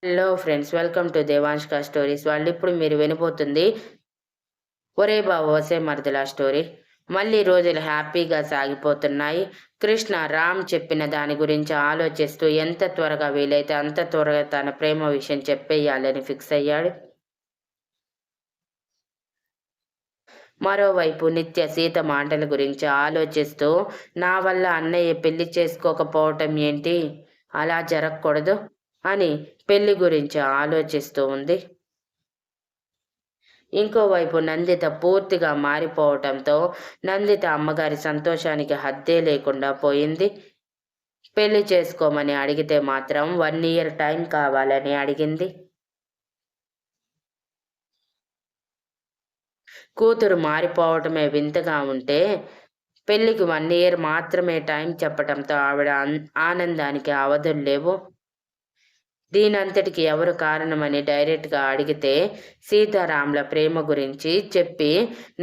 Hello friends, welcome to దేవాంష్క stories. ఇప్పుడు మీరు వినబోతుంది ఒరే బాబు వసే మరదలా స్టోరీ. మళ్ళీ రోజులు హ్యాపీగా సాగిపోతున్నాయి. కృష్ణ రామ్ చెప్పిన దాని గురించి ఆలోచిస్తూ ఎంత త్వరగా వీలైతే అంత త్వరగా తన ప్రేమ విషయం చెప్పేయాలని ఫిక్స్ అయ్యాడు. మరోవైపు నిత్య సీత మాటల గురించి ఆలోచిస్తూ నా వల్ల అన్నయ్య పెళ్లి చేసుకోకపోవటం ఏంటి, అలా జరగకూడదు అని పెళ్లి గురించి ఆలోచిస్తూ ఉంది. ఇంకోవైపు నందిత పూర్తిగా మారిపోవటంతో నందిత అమ్మగారి సంతోషానికి హద్దే లేకుండా పోయింది. పెళ్లి చేసుకోమని అడిగితే మాత్రం 1 ఇయర్ టైం కావాలని అడిగింది. కూతురు మారిపోవటమే వింతగా ఉంటే పెళ్లికి 1 ఇయర్ మాత్రమే టైం చెప్పటంతో ఆవిడ ఆనందానికి అవధులు లేవు. దీనంతటికి ఎవరు కారణమని డైరెక్ట్గా అడిగితే సీతారాముల ప్రేమ గురించి చెప్పి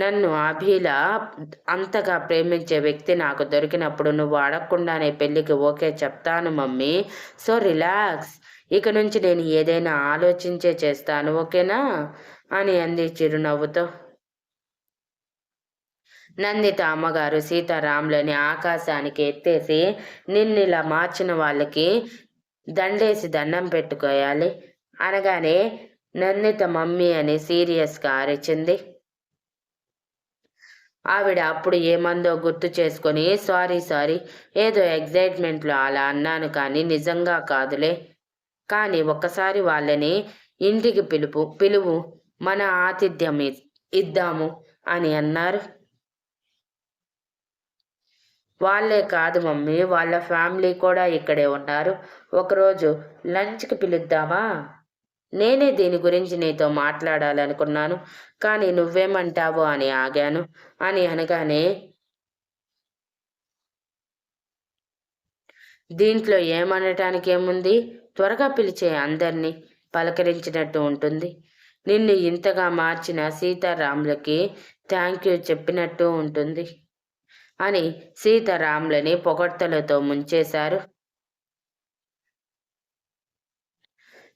నన్ను అభిల అంతగా ప్రేమించే వ్యక్తి నాకు దొరికినప్పుడు నువ్వు అడగకుండానే పెళ్ళికి ఓకే చెప్తాను మమ్మీ, సో రిలాక్స్, ఇక నుంచి నేను ఏదైనా ఆలోచించే చేస్తాను, ఓకేనా అని అంది చిరునవ్వుతో. నందిత అమ్మగారు సీతారాములని ఆకాశానికి ఎత్తేసి నిన్నిలా మార్చిన వాళ్ళకి దండేసి దండం పెట్టుకోయాలి అనగానే నందిత మమ్మీ అని సీరియస్గా అరిచింది. ఆవిడ అప్పుడు ఏమందో గుర్తు చేసుకొని సారీ ఏదో ఎగ్జైట్మెంట్లో అలా అన్నాను కానీ నిజంగా కాదులే, కానీ ఒక్కసారి వాళ్ళని ఇంటికి పిలువు, మన ఆతిథ్యం ఇద్దాము అని అన్నారు. వాళ్ళే కాదు మమ్మీ, వాళ్ళ ఫ్యామిలీ కూడా ఇక్కడే ఉన్నారు, ఒకరోజు లంచ్కి పిలుద్దామా, నేనే దీని గురించి నీతో మాట్లాడాలనుకున్నాను కానీ నువ్వేమంటావు అని ఆగాను అని అనగానే దీంట్లో ఏమనటానికి ఏముంది, త్వరగా పిలిచే అందరినీ పలకరించినట్టు ఉంటుంది, నిన్ను ఇంతగా మార్చిన సీతారాములకి థ్యాంక్ యూ చెప్పినట్టు ఉంటుంది అని సీతారాములని పొగడ్తలతో ముంచేశారు.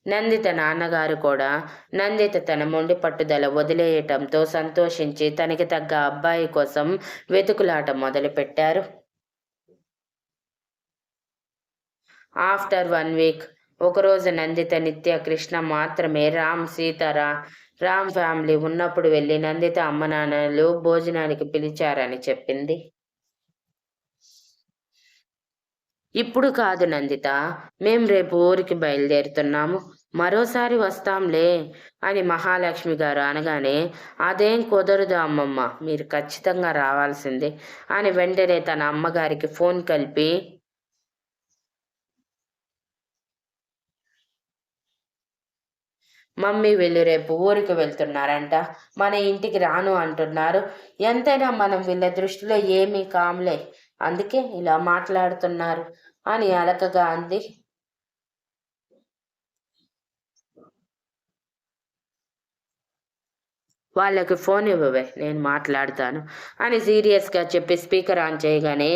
నందిత నాన్నగారు కూడా నందిత తన మొండి పట్టుదల వదిలేయటంతో సంతోషించి తనకి తగ్గ అబ్బాయి కోసం వెతుకులాట మొదలుపెట్టారు. ఆఫ్టర్ 1 వీక్ ఒకరోజు నందిత నిత్య కృష్ణ మాత్రమే రామ్ ఫ్యామిలీ ఉన్నప్పుడు వెళ్ళి నందిత అమ్మ నాన్నలు భోజనానికి పిలిచారని చెప్పింది. ఇప్పుడు కాదు నందిత, మేం రేపు ఊరికి బయలుదేరుతున్నాము, మరోసారి వస్తాంలే అని మహాలక్ష్మి గారు అనగానే అదేం కుదరదు అమ్మమ్మ, మీరు ఖచ్చితంగా రావాల్సిందే అని వెంటనే తన అమ్మగారికి ఫోన్ కలిపి మమ్మీ వీళ్ళు రేపు ఊరికి వెళ్తున్నారంట, మన ఇంటికి రాను అంటున్నారు, ఎంతైనా మనం వీళ్ళ దృష్టిలో ఏమీ కామ్లే, అందుకే ఇలా మాట్లాడుతున్నారు అని అలకగా అంది. వాళ్ళకి ఫోన్ ఇవ్వవే, నేను మాట్లాడతాను అని సీరియస్గా చెప్పి స్పీకర్ ఆన్ చేయగానే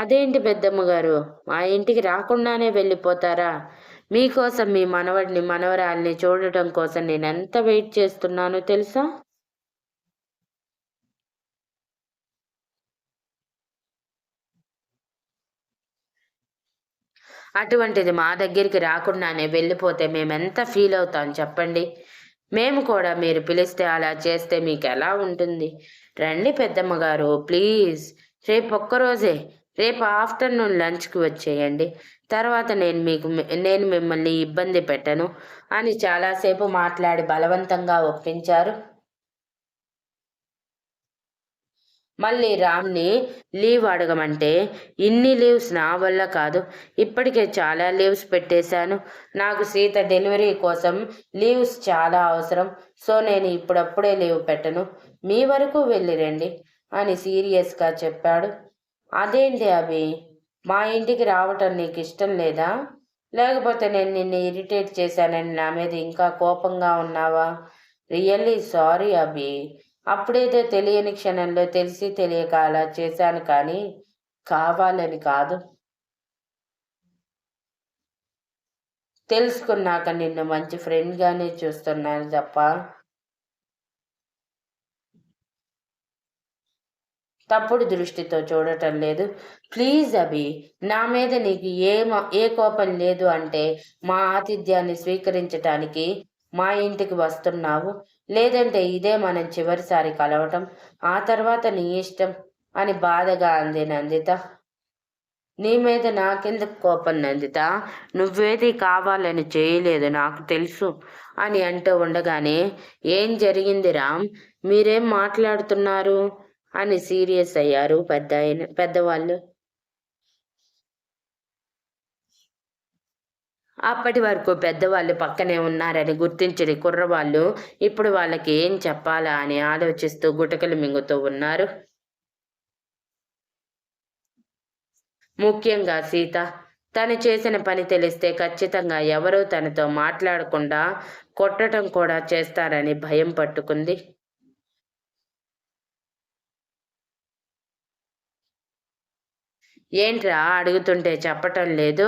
అదేంటి పెద్దమ్మ గారు, మా ఇంటికి రాకుండానే వెళ్ళిపోతారా, మీకోసం మీ మనవడిని మనవరాల్ని చూడటం కోసం నేను ఎంత వెయిట్ చేస్తున్నానో తెలుసా. అటువంటిది మా దగ్గరికి రాకుండానే వెళ్ళిపోతే మేమెంత ఫీల్ అవుతాం చెప్పండి, మేము కూడా మీరు పిలిస్తే అలా చేస్తే మీకు ఎలా ఉంటుంది, రండి పెద్దమ్మ గారు ప్లీజ్, రేపు ఒక్కరోజే, రేపు ఆఫ్టర్నూన్ లంచ్కి వచ్చేయండి, తర్వాత నేను మిమ్మల్ని ఇబ్బంది పెట్టను అని చాలాసేపు మాట్లాడి బలవంతంగా ఒప్పించారు. మళ్ళీ రామ్ని లీవ్ అడగమంటే ఇన్ని లీవ్స్ నా వల్ల కాదు, ఇప్పటికే చాలా లీవ్స్ పెట్టేశాను, నాకు సీత డెలివరీ కోసం లీవ్స్ చాలా అవసరం, సో నేను ఇప్పుడప్పుడే లీవ్ పెట్టను, మీ వరకు వెళ్ళి రండి అని సీరియస్గా చెప్పాడు. అదేంటి అభి, మా ఇంటికి రావటం నీకు ఇష్టం లేదా, లేకపోతే నేను నిన్ను ఇరిటేట్ చేశానని నా మీద ఇంకా కోపంగా ఉన్నావా, రియల్లీ సారీ అభి, అప్పుడేదో తెలియని క్షణంలో తెలిసి తెలియక అలా చేశాను కానీ కావాలని కాదు. తెలుసుకున్నాక నిన్ను మంచి ఫ్రెండ్గానే చూస్తున్నాను తప్ప తప్పుడు దృష్టితో చూడటం లేదు. ప్లీజ్ అభి, నా మీద నీకు ఏ కోపం లేదు అంటే మా ఆతిథ్యాన్ని స్వీకరించటానికి మా ఇంటికి వస్తున్నావు, లేదంటే ఇదే మనం చివరిసారి కలవటం, ఆ తర్వాత నీ ఇష్టం అని బాధగా అంది నందిత. నీ మీద నాకెందుకు కోపం నందిత, నువ్వేది కావాలని చేయలేదు నాకు తెలుసు అని అంటూ ఉండగానే, ఏం జరిగింది రామ్, మీరేం మాట్లాడుతున్నారు అని సీరియస్ అయ్యారు పెద్దవాళ్ళు. అప్పటి వరకు పెద్దవాళ్ళు పక్కనే ఉన్నారని గుర్తించని కుర్రవాళ్ళు ఇప్పుడు వాళ్ళకి ఏం చెప్పాలా అని ఆలోచిస్తూ గుటకలు మింగుతూ ఉన్నారు. ముఖ్యంగా సీత. తను చేసిన పని తెలిస్తే ఖచ్చితంగా ఎవరూ తనతో మాట్లాడకుండా కొట్టడం కూడా చేస్తారని భయం పట్టుకుంది. ఏంట్రా అడుగుతుంటే చెప్పటం లేదు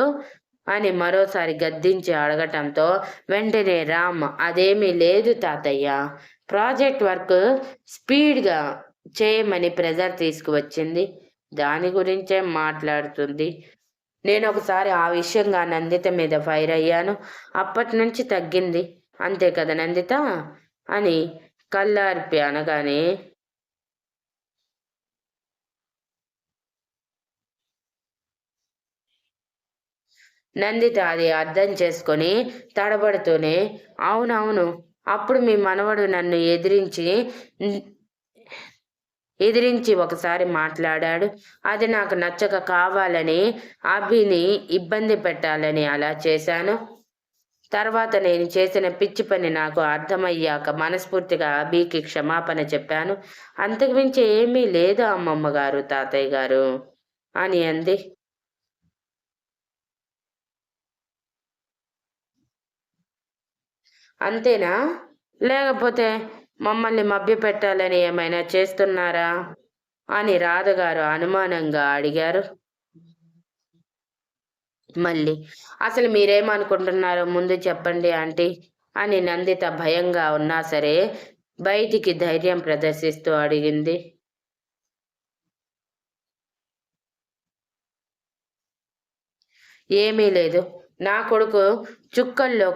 అని మరోసారి గద్దించి అడగటంతో వెంటనే రామ్, అదేమీ లేదు తాతయ్య, ప్రాజెక్ట్ వర్క్ స్పీడ్గా చేయమని ప్రెజర్ తీసుకువచ్చింది, దాని గురించే మాట్లాడుతుంది. నేను ఒకసారి ఆ విషయంగా నందిత మీద ఫైర్ అయ్యాను, అప్పటి నుంచి తగ్గింది, అంతే కదా నందిత అని కళ్ళార్పి అనగానే, నందిత అది అర్థం చేసుకొని తడబడుతూనే, అవునవును, అప్పుడు మీ మనవడు నన్ను ఎదిరించి ఒకసారి మాట్లాడాడు, అది నాకు నచ్చక కావాలని అభిని ఇబ్బంది పెట్టాలని అలా చేశాను. తర్వాత నేను చేసిన పిచ్చి పని నాకు అర్థమయ్యాక మనస్ఫూర్తిగా అభికి క్షమాపణ చెప్పాను, అంతకుమించి ఏమీ లేదు అమ్మమ్మ గారు, తాతయ్య గారు అని అంది. అంతేనా, లేకపోతే మమ్మల్ని మభ్యపెట్టాలని ఏమైనా చేస్తున్నారా అని రాధగారు అనుమానంగా అడిగారు. మళ్ళీ అసలు మీరేమనుకుంటున్నారో ముందు చెప్పండి ఆంటీ అని నందిత భయంగా ఉన్నా సరే బయటికి ధైర్యం ప్రదర్శిస్తూ అడిగింది. ఏమీ లేదు, నా కొడుకు చుక్కల్లో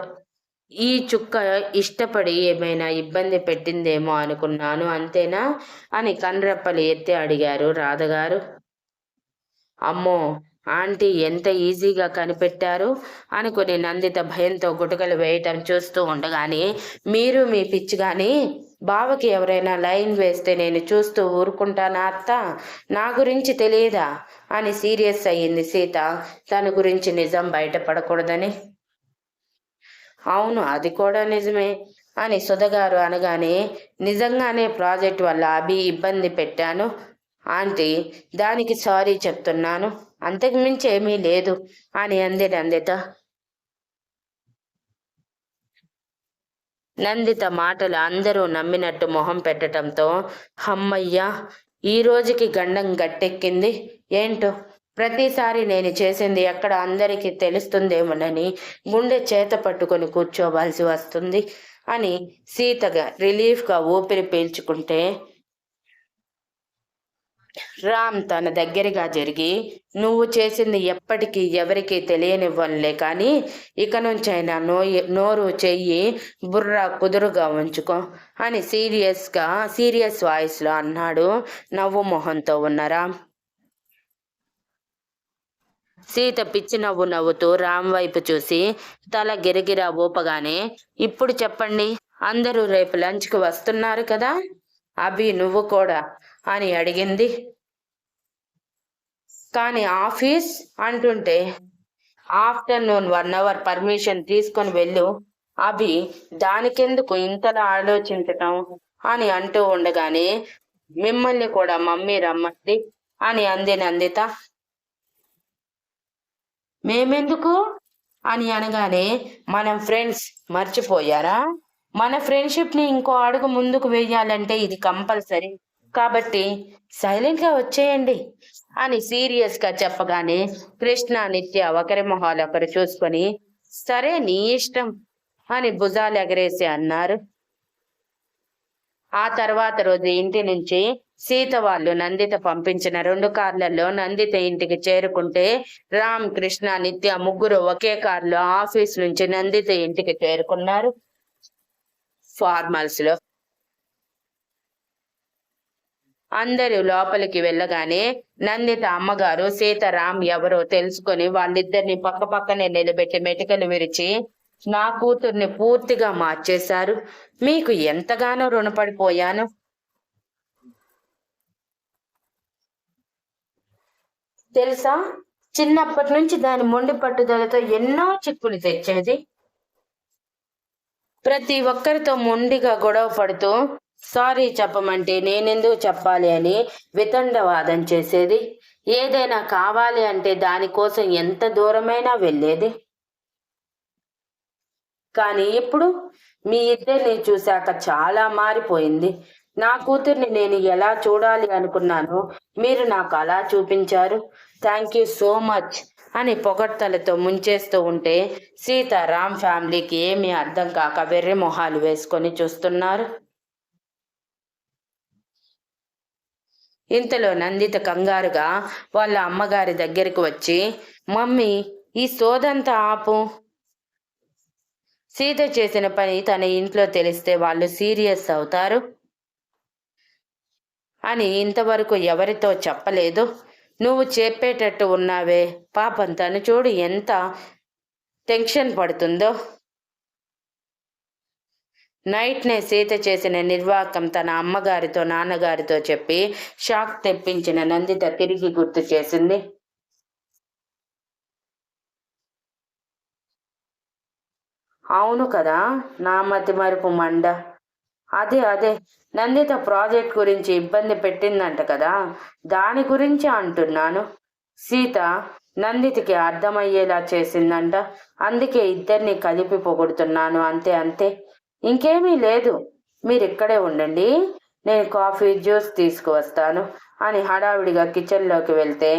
ఈ చుక్క ఇష్టపడి ఏమైనా ఇబ్బంది పెట్టిందేమో అనుకున్నాను, అంతేనా అని కన్రెప్పలు ఎత్తి అడిగారు రాధగారు. అమ్మో, ఆంటీ ఎంత ఈజీగా కనిపెట్టారు అనుకుని నందిత భయంతో గుటకలు వేయటం చూస్తూ ఉండగానే, మీరు మీ పిచ్చి కానీ బావకి ఎవరైనా లైన్ వేస్తే నేను చూస్తూ ఊరుకుంటానా అత్త, నా గురించి తెలియదా అని సీరియస్ అయ్యింది సీత, తన గురించి నిజం బయటపడకూడదని. అవును, అది కూడా నిజమే అని సుధగారు అనగానే, నిజంగానే ప్రాజెక్ట్ వల్ల అభి ఇబ్బంది పెట్టాను ఆంటీ, దానికి సారీ చెప్తున్నాను, అంతకు మించి ఏమీ లేదు అని అంది నందిత. నందిత మాటలు అందరూ నమ్మినట్టు మొహం పెట్టడంతో, హమ్మయ్యా, ఈ రోజుకి గండం గట్టెక్కింది, ఏంటో ప్రతిసారి నేను చేసింది ఎక్కడ అందరికీ తెలుస్తుందేమోనని గుండె చేత పట్టుకొని కూర్చోవాల్సి వస్తుంది అని సీతగా రిలీఫ్గా ఊపిరి పీల్చుకుంటే, రామ్ తన దగ్గరగా జరిగి, నువ్వు చేసింది ఎప్పటికీ ఎవరికీ తెలియనివ్వనులే కానీ ఇక నుంచైనా నోరు చెయ్యి బుర్ర కుదురుగా ఉంచుకో అని సీరియస్ వాయిస్లో అన్నాడు నవ్వు మొహంతో ఉన్న రామ్. సీత పిచ్చి నవ్వు నవ్వుతూ రామ్ వైపు చూసి తల గిరగిరా ఊపగానే, ఇప్పుడు చెప్పండి, అందరూ రేపు లంచ్కి వస్తున్నారు కదా, అభి నువ్వు కూడా అని అడిగింది. కానీ ఆఫీస్ అంటుంటే, ఆఫ్టర్నూన్ 1 అవర్ పర్మిషన్ తీసుకొని వెళ్ళు అభి, దానికెందుకు ఇంతలా ఆలోచించటం అని అంటూ ఉండగానే, మిమ్మల్ని కూడా మమ్మీ రమ్మంది అని అంది నందిత. మేమెందుకు అని అనగానే, మనం ఫ్రెండ్స్ మర్చిపోయారా, మన ఫ్రెండ్షిప్ని ఇంకో అడుగు ముందుకు వెయ్యాలంటే ఇది కంపల్సరీ, కాబట్టి సైలెంట్గా వచ్చేయండి అని సీరియస్గా చెప్పగానే కృష్ణ నిత్య ఒకరి మొహాలు ఒకరు చూసుకొని సరే నీ ఇష్టం అని భుజాలు ఎగరేసి అన్నారు. ఆ తర్వాత రోజు ఇంటి నుంచి సీత వాళ్ళు నందిత పంపించిన 2 కార్లలో నందిత ఇంటికి చేరుకుంటే రామ్, కృష్ణ, నిత్య ముగ్గురు ఒకే కారులో ఆఫీస్ నుంచి నందిత ఇంటికి చేరుకున్నారు. ఫార్మల్స్ లో అందరూ లోపలికి వెళ్ళగానే నందిత అమ్మగారు సీతారాం ఎవరో తెలుసుకొని వాళ్ళిద్దరిని పక్క పక్కనే నిలబెట్టి మెటికలు విరిచి, నా కూతుర్ని పూర్తిగా మార్చేశారు, మీకు ఎంతగానో రుణపడిపోయాను. తెలుసా, చిన్నప్పటి నుంచి దాని మొండి పట్టుదలతో ఎన్నో చిక్కులు తెచ్చేది. ప్రతి ఒక్కరితో మొండిగా గొడవ పడుతూ సారీ చెప్పమంటే నేనెందుకు చెప్పాలి అని వితండవాదం చేసేది. ఏదైనా కావాలి అంటే దానికోసం ఎంత దూరమైనా వెళ్ళేది. కానీ ఇప్పుడు మీ ఇద్దరిని చూశాక చాలా మారిపోయింది. నా కూతుర్ని నేను ఎలా చూడాలి అనుకున్నానో మీరు నాకు అలా చూపించారు. థ్యాంక్ యూ సో మచ్ అని పొగడ్తలతో ముంచేస్తూ ఉంటే సీతారాం ఫ్యామిలీకి ఏమీ అర్థం కాక వెర్రి మొహాలు వేసుకొని చూస్తున్నారు. ఇంతలో నందిత కంగారుగా వాళ్ళ అమ్మగారి దగ్గరికి వచ్చి, మమ్మీ ఈ సోదంతా ఆపు. సీత చేసిన పని తన ఇంట్లో తెలిస్తే వాళ్ళు సీరియస్ అవుతారు అని ఇంతవరకు ఎవరితో చెప్పలేదు. నువ్వు చెప్పేటట్టు ఉన్నావే, పాపం తను చూడు ఎంత టెన్షన్ పడుతుందో. నైట్నే సీత చేసిన నిర్వాకం తన అమ్మగారితో నాన్నగారితో చెప్పి షాక్ తెప్పించిన నందిత తిరిగి గుర్తు చేసింది. అవును కదా, నా మతి మరుపు మండ. అదే నందిత ప్రాజెక్ట్ గురించి ఇబ్బంది పెట్టిందంట కదా, దాని గురించి అంటున్నాను. సీత నందితికి అర్థమయ్యేలా చేసిందంట, అందుకే ఇద్దరిని కలిపి పొగుడుతున్నాను, అంతే. ఇంకేమీ లేదు, మీరిక్కడే ఉండండి, నేను కాఫీ జ్యూస్ తీసుకువస్తాను అని హడావిడిగా కిచెన్లోకి వెళ్తే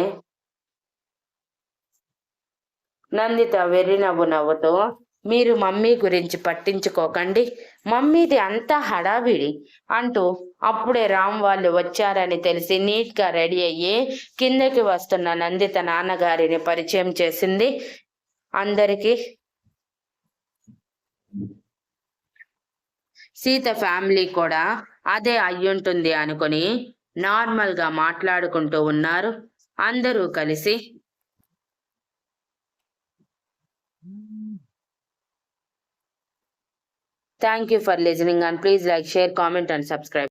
నందిత వెర్రి నవ్వు నవ్వుతూ, మీరు మమ్మీ గురించి పట్టించుకోకండి, మమ్మీది అంతా హడావిడి అంటూ అప్పుడే రామ్ వాళ్ళు వచ్చారని తెలిసి నీట్గా రెడీ అయ్యి కిందకి వస్తున్న నందిత నాన్నగారిని పరిచయం చేసింది అందరికీ. సీత ఫ్యామిలీ కూడా అదే అయ్యుంటుంది అనుకుని నార్మల్గా మాట్లాడుకుంటూ ఉన్నారు అందరూ కలిసి. Thank you for listening and please like, share, comment and subscribe.